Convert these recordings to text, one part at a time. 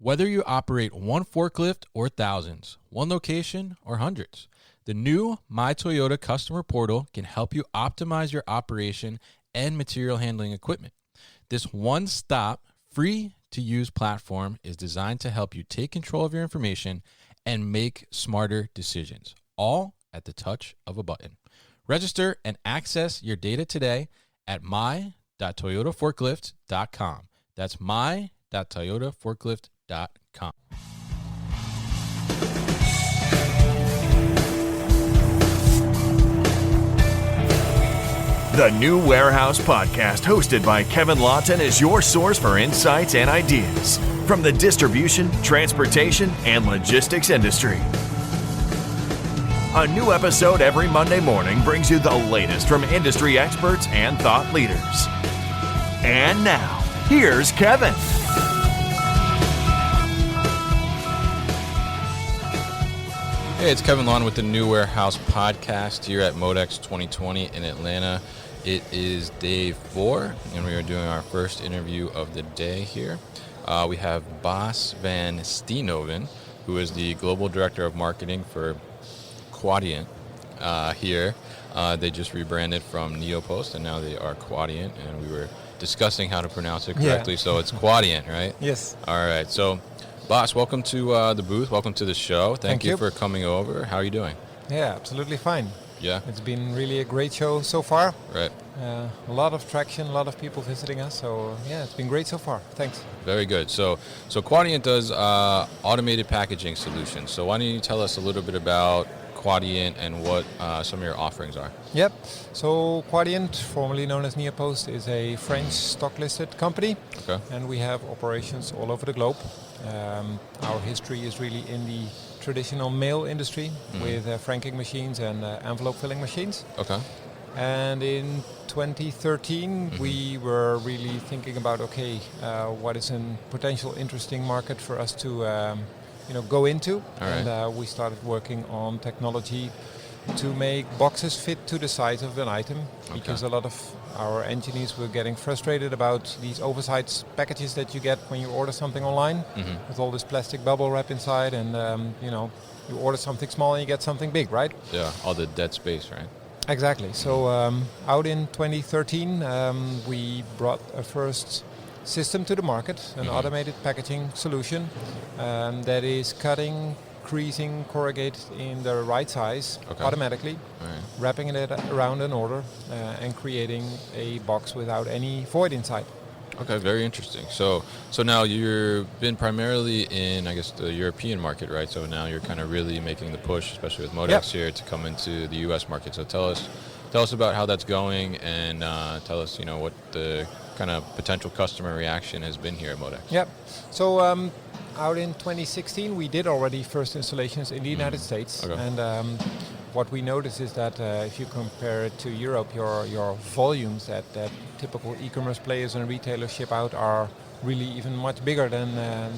Whether you operate one forklift or thousands, one location or hundreds, the new My Toyota customer portal can help you optimize your operation and material handling equipment. This one-stop, free-to-use platform is designed to help you take control of your information and make smarter decisions, all at the touch of a button. Register and access your data today at my.toyotaforklift.com. That's my.toyotaforklift.com. The New Warehouse Podcast, hosted by Kevin Lawton, is your source for insights and ideas from the distribution, transportation, and logistics industry. A new episode every Monday morning brings you the latest from industry experts and thought leaders. And now, here's Kevin. Hey, it's Kevin Lawton with the New Warehouse Podcast here at MODEX 2020 in Atlanta. It is day 4, and we are doing our first interview of the day here. We have Bas van Steenoven, who is the Global Director of Marketing for Quadient here. They just rebranded from Neopost, and now they are Quadient, and we were discussing how to pronounce it correctly, So it's Quadient, right? Yes. All right, so Bas, welcome to the booth. Welcome to the show. Thank you for coming over. How are you doing? Yeah, absolutely fine. Yeah. It's been really a great show so far. Right. A lot of traction, a lot of people visiting us. So yeah, it's been great so far. Thanks. Very good. So Quadient does automated packaging solutions. So why don't you tell us a little bit about Quadient and what some of your offerings are? Yep. So Quadient, formerly known as Neopost, is a French stock-listed company. Okay. And we have operations all over the globe. Our history is really in the traditional mail industry with franking machines and envelope filling machines. Okay. And in 2013, we were really thinking about, what is a potential interesting market for us to go into. All right. And we started working on technology to make boxes fit to the size of an item, because a lot of our engineers were getting frustrated about these oversized packages that you get when you order something online with all this plastic bubble wrap inside, and you order something small and you get something big, right? Yeah, all the dead space, right? Exactly. So out in 2013, we brought a first system to the market, an automated packaging solution that is cutting, creasing corrugate in the right size automatically, wrapping it around an order and creating a box without any void inside. Okay, very interesting. So now you've been primarily in, I guess, the European market, right? So now you're kind of really making the push, especially with MODEX here, to come into the U.S. market. So tell us about how that's going, and tell us, what the kind of potential customer reaction has been here at MODEX. Yep. So out in 2016, we did already first installations in the United States, and what we noticed is that if you compare it to Europe, your volumes that typical e-commerce players and retailers ship out are really even much bigger than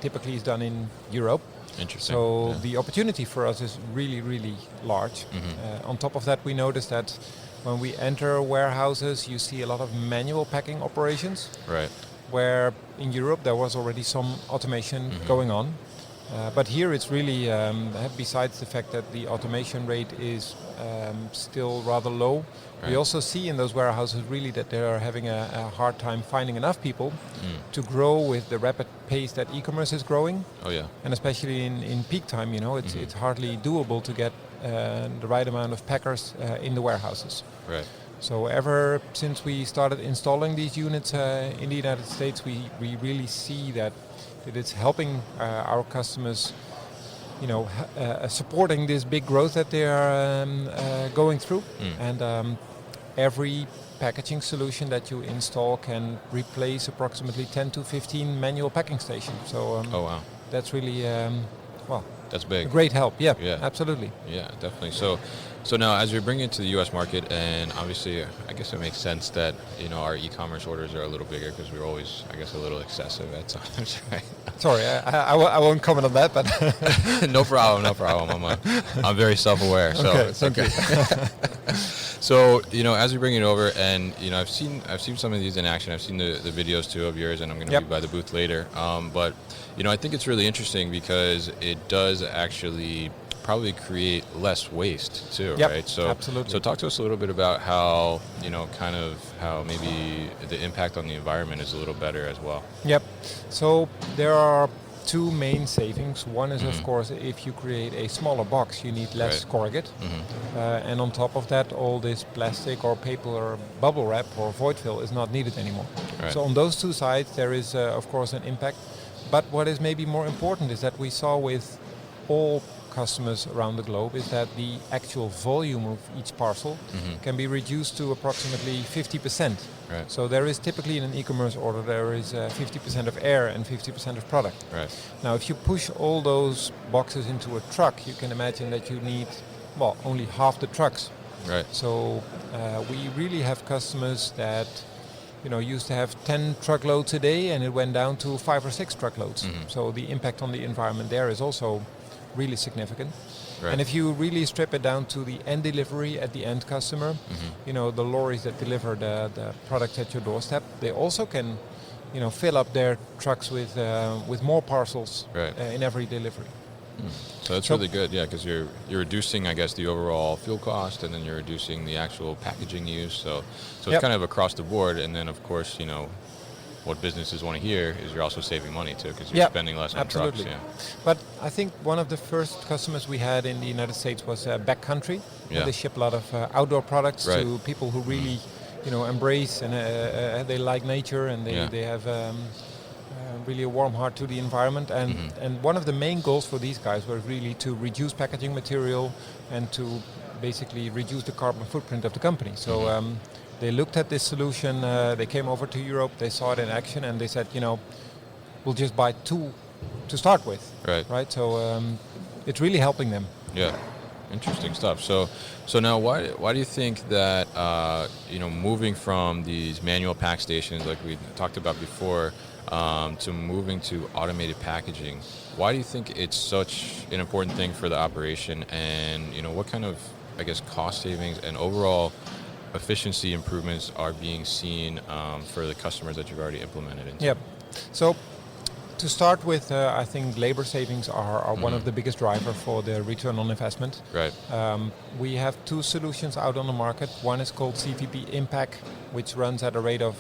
typically is done in Europe. Interesting. So the opportunity for us is really, really large. On top of that, we noticed that when we enter warehouses, you see a lot of manual packing operations. Right. Where in Europe there was already some automation going on. But here it's really, besides the fact that the automation rate is still rather low, we also see in those warehouses really that they are having a hard time finding enough people to grow with the rapid pace that e-commerce is growing. Oh yeah. And especially in peak time, it's hardly doable to get the right amount of packers in the warehouses. Right. So ever since we started installing these units in the United States, we really see that it's helping our customers, supporting this big growth that they are going through. And every packaging solution that you install can replace approximately 10 to 15 manual packing stations. So that's really, that's big. A great help. Yeah, absolutely. Yeah, definitely. So now, as you're bringing it to the U.S. market, and obviously, I guess it makes sense that our e-commerce orders are a little bigger because we're always, I guess, a little excessive at times, right? Sorry, I won't comment on that, but no problem. I'm very self-aware, so it's okay. So as we bring it over, and I've seen some of these in action. I've seen the videos too of yours, and I'm going to be by the booth later. But I think it's really interesting because it does actually probably create less waste too, Yep, right? So, absolutely. So talk to us a little bit about how, kind of how maybe the impact on the environment is a little better as well. Yep. So there are two main savings. One is, Mm-hmm. of course, if you create a smaller box, you need less Right. corrugate. Mm-hmm. And on top of that, all this plastic or paper or bubble wrap or void fill is not needed anymore. Right. So on those two sides, there is, of course, an impact. But what is maybe more important is that we saw with all customers around the globe is that the actual volume of each parcel Mm-hmm. can be reduced to approximately 50%. Right. So there is typically in an e-commerce order, there is 50% of air and 50% of product. Right. Now, if you push all those boxes into a truck, you can imagine that you need, only half the trucks. Right. So we really have customers that, used to have 10 truckloads a day, and it went down to 5 or 6 truckloads. Mm-hmm. So the impact on the environment there is also really significant. Right. And if you really strip it down to the end delivery at the end customer, Mm-hmm. the lorries that deliver the product at your doorstep, they also can, fill up their trucks with more parcels Right. in every delivery. So that's really good, yeah, because you're reducing, I guess, the overall fuel cost, and then you're reducing the actual packaging use. So Yep. it's kind of across the board. And then, of course, what businesses want to hear is you're also saving money too, because you're Yep, spending less on absolutely. trucks. Yeah. But I think one of the first customers we had in the United States was Backcountry. Yeah. They ship a lot of outdoor products Right. to people who really, embrace and they like nature, and they have really a warm heart to the environment. And one of the main goals for these guys was really to reduce packaging material and to basically reduce the carbon footprint of the company. So they looked at this solution, they came over to Europe, they saw it in action, and they said, we'll just buy 2 to start with. Right. So it's really helping them. Yeah. Interesting stuff. So now, why do you think that moving from these manual pack stations, like we talked about before, to moving to automated packaging, why do you think it's such an important thing for the operation? And what kind of, I guess, cost savings and overall efficiency improvements are being seen for the customers that you've already implemented into? Yep. So to start with, I think labor savings are one of the biggest drivers for the return on investment. Right. We have 2 solutions out on the market. One is called CVP Impact, which runs at a rate of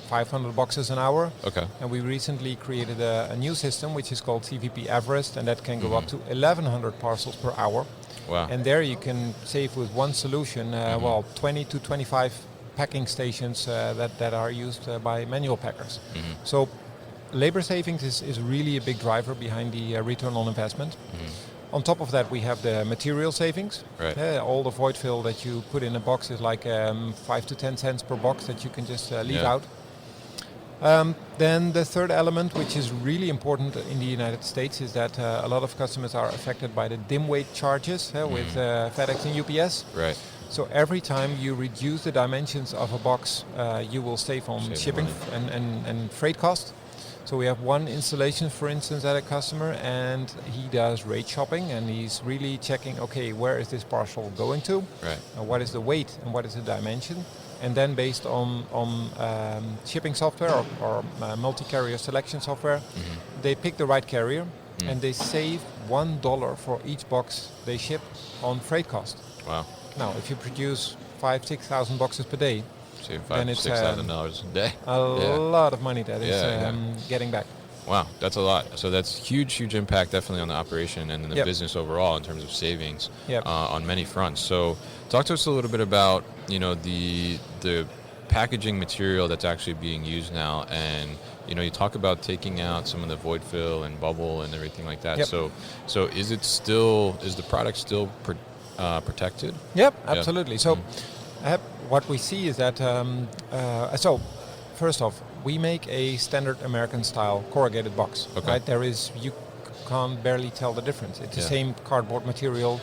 500 boxes an hour. Okay. And we recently created a new system, which is called CVP Everest, and that can go up to 1,100 parcels per hour. Wow. And there you can save with one solution, 20 to 25 packing stations that are used by manual packers. So labor savings is really a big driver behind the return on investment. On top of that, we have the material savings. Right. All the void fill that you put in a box is like 5 to 10 cents per box that you can just leave Yeah. out. Then the third element, which is really important in the United States, is that a lot of customers are affected by the dim weight charges with FedEx and UPS. Right. So every time you reduce the dimensions of a box, you will save on Save shipping money. and freight cost. So we have one installation, for instance, at a customer, and he does rate shopping, and he's really checking, okay, where is this parcel going to? Right. What is the weight and what is the dimension? And then based on shipping software or multi-carrier selection software, they pick the right carrier, and they save $1 for each box they ship on freight cost. Wow. Now, if you produce 6,000 boxes per day, Saving then $5,000 it's to $6,000 a day. a lot of money that is Yeah. getting back. Wow, that's a lot. So that's huge impact definitely on the operation and the Yep. business overall in terms of savings Yep. on many fronts. So talk to us a little bit about the packaging material that's actually being used now, and you talk about taking out some of the void fill and bubble and everything like that. Yep. So is the product still protected? Yep, Yeah. absolutely. So what we see is that, so first off, we make a standard American style corrugated box. Okay. Right? You can't barely tell the difference. It's the Yeah. same cardboard material.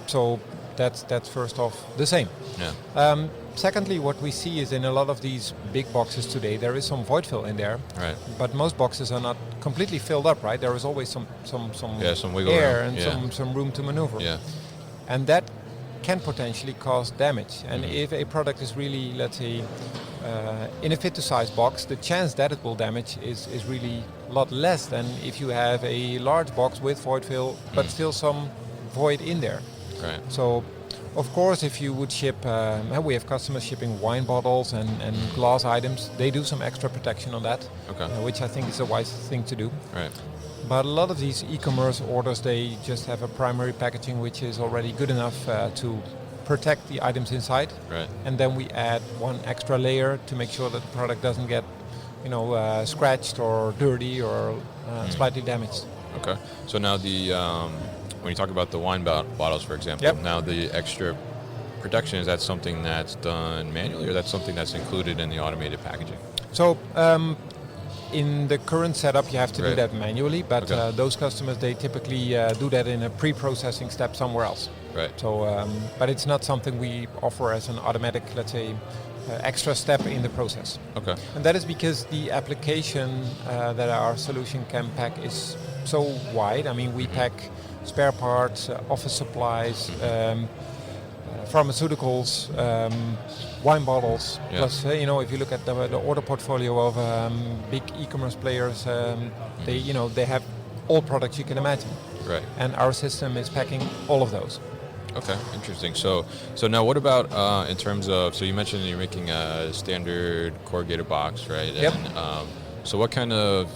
So that's first off the same. Yeah. Secondly, what we see is in a lot of these big boxes today, there is some void fill in there. Right. But most boxes are not completely filled up, right? There is always some wiggle air room. and Yeah. some room to maneuver. Yeah. And that can potentially cause damage. And if a product is really, let's say, in a fit to size box, the chance that it will damage is really lot less than if you have a large box with void fill, but still some void in there. Right. So, of course, if you would ship, we have customers shipping wine bottles and glass items. They do some extra protection on that, Okay. which I think is a wise thing to do. Right. But a lot of these e-commerce orders, they just have a primary packaging which is already good enough to protect the items inside. Right. And then we add one extra layer to make sure that the product doesn't get, scratched or dirty or slightly damaged. Okay. So now when you talk about the wine bottles, for example, Yep. now the extra protection, is that something that's done manually, or that's something that's included in the automated packaging? So in the current setup, you have to do Right. that manually, but Okay. those customers, they typically do that in a pre-processing step somewhere else. Right. So, but it's not something we offer as an automatic, let's say, extra step in the process. Okay. And that is because the application that our solution can pack is so wide. I mean, we pack spare parts, office supplies, pharmaceuticals, wine bottles. Yeah. Plus, if you look at the order portfolio of big e-commerce players, they have all products you can imagine. Right. And our system is packing all of those. Okay, interesting. So now what about in terms of, so you mentioned you're making a standard corrugated box, right? Yep. And so what kind of,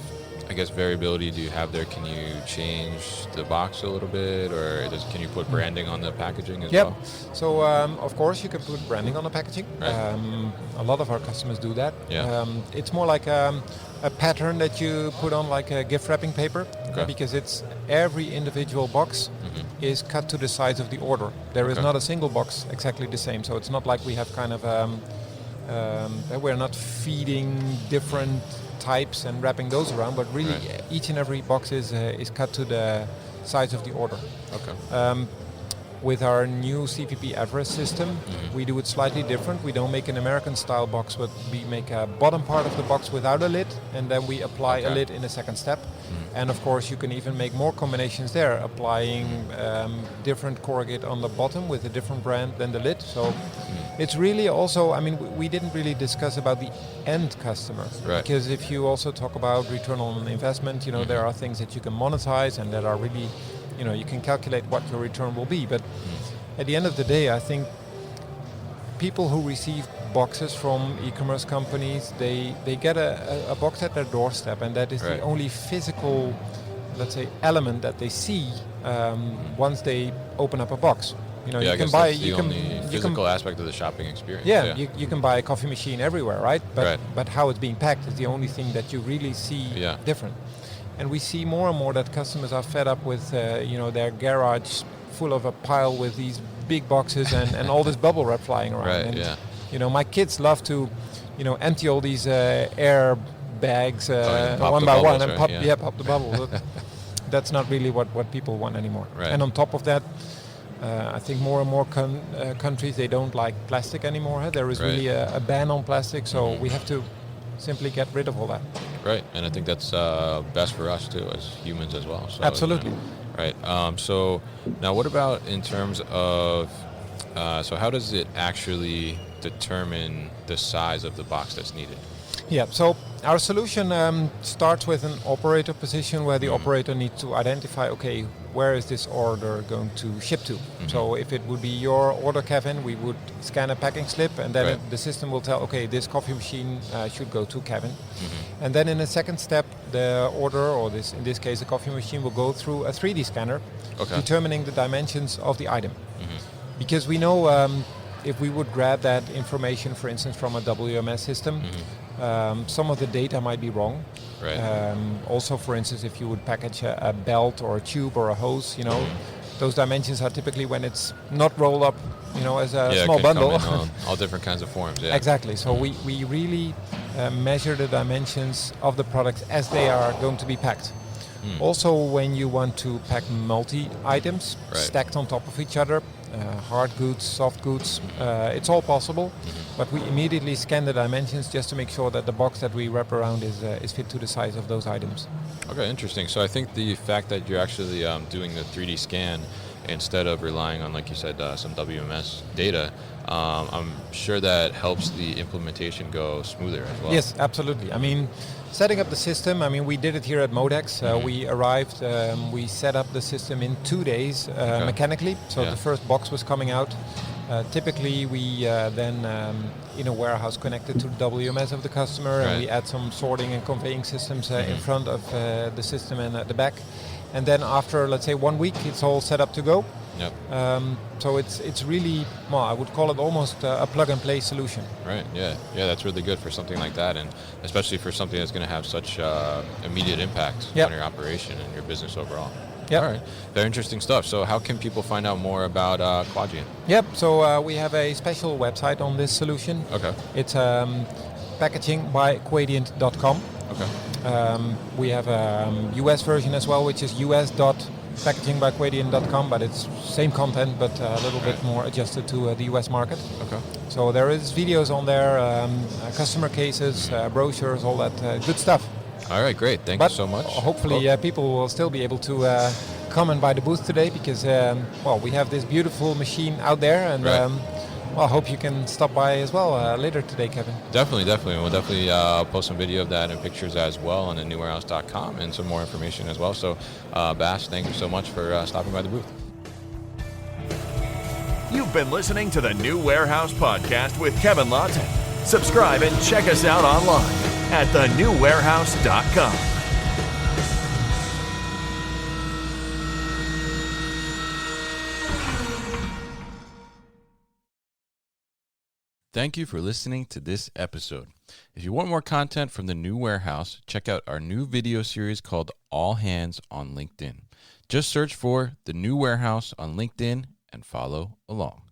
I guess, variability do you have there? Can you change the box a little bit, or can you put branding on the packaging as Yep. well? So of course you can put branding on the packaging. Right. A lot of our customers do that. Yeah. It's more like a pattern that you put on like a gift wrapping paper, Okay. because it's every individual box is cut to the size of the order. There is Okay. not a single box exactly the same. So it's not like we have kind of we're not feeding different types and wrapping those around, but really Right. each and every box is cut to the size of the order. Okay. With our new CPP Everest system, we do it slightly different. We don't make an American style box, but we make a bottom part of the box without a lid, and then we apply a Okay. lid in a second step. And of course you can even make more combinations there, applying different corrugate on the bottom with a different brand than the lid. So it's really also, I mean, we didn't really discuss about the end customer. Right. Because if you also talk about return on investment, there are things that you can monetize and that are really, you can calculate what your return will be. But at the end of the day, I think people who receive boxes from e-commerce companies, they get a box at their doorstep, and that is Right. the only physical, let's say, element that they see once they open up a box. Yeah, you I can guess buy, that's the only physical aspect of the shopping experience. yeah, you can buy a coffee machine everywhere, right? Right. But how it's being packed is the only thing that you really see Yeah. different. And we see more and more that customers are fed up with their garage full of a pile with these big boxes and all this bubble wrap flying around. Right, And, yeah. my kids love to, empty all these air bags and pop one the by one bubbles, and right? pop, Yeah. pop the bubble. That's not really what people want anymore. Right. And on top of that, I think more and more countries, they don't like plastic anymore. Huh? There is Right. really a ban on plastic, so we have to simply get rid of all that. Right, and I think that's best for us too, as humans as well. So, Absolutely. Right. So now, what about in terms of? So how does it actually determine the size of the box that's needed? Yeah, so our solution starts with an operator position where the operator needs to identify, okay, where is this order going to ship to? So if it would be your order, Kevin, we would scan a packing slip, and then Right. the system will tell, okay, this coffee machine should go to Kevin. And then in a second step, the order, or in this case, the coffee machine, will go through a 3D scanner, Okay. determining the dimensions of the item. Because we know if we would grab that information, for instance, from a WMS system, some of the data might be wrong. Right. Also, for instance, if you would package a belt or a tube or a hose, those dimensions are typically when it's not rolled up, as a Yeah, small it can bundle. come in all different kinds of forms. Yeah. Exactly. So we really measure the dimensions of the products as they are going to be packed. Also, when you want to pack multi-items Right. stacked on top of each other, hard goods, soft goods, it's all possible. But we immediately scan the dimensions just to make sure that the box that we wrap around is fit to the size of those items. Okay, interesting. So I think the fact that you're actually doing the 3D scan instead of relying on, like you said, some WMS data, I'm sure that helps the implementation go smoother as well. Yes, absolutely. I mean, Setting up the system, I mean, we did it here at MODEX. We arrived, we set up the system in 2 days mechanically. So the first box was coming out. Typically, we then in a warehouse connected to the WMS of the customer, and we add some sorting and conveying systems in front of the system and at the back. And then after, let's say, 1 week, it's all set up to go. Yep. So it's really, well, I would call it almost a plug-and-play solution. Right, yeah. Yeah, that's really good for something like that, and especially for something that's going to have such immediate impact on your operation and your business overall. Yep. All right. Very interesting stuff. So how can people find out more about Quadient? Yep. So we have a special website on this solution. Okay. It's packagingbyquadient.com. Okay. We have a US version as well, which is us.packagingbyquadient.com, but it's same content, but a little bit more adjusted to the US market. Okay. So there is videos on there, customer cases, brochures, all that good stuff. All right, great. Thank you so much. Hopefully people will still be able to come and buy the booth today because, we have this beautiful machine out there, and I hope you can stop by as well later today, Kevin. Definitely. We'll definitely post some video of that and pictures as well on the newwarehouse.com and some more information as well. So, Bash, thank you so much for stopping by the booth. You've been listening to the New Warehouse Podcast with Kevin Lawton. Subscribe and check us out online at thenewwarehouse.com. Thank you for listening to this episode. If you want more content from the New Warehouse, check out our new video series called All Hands on LinkedIn. Just search for the New Warehouse on LinkedIn and follow along.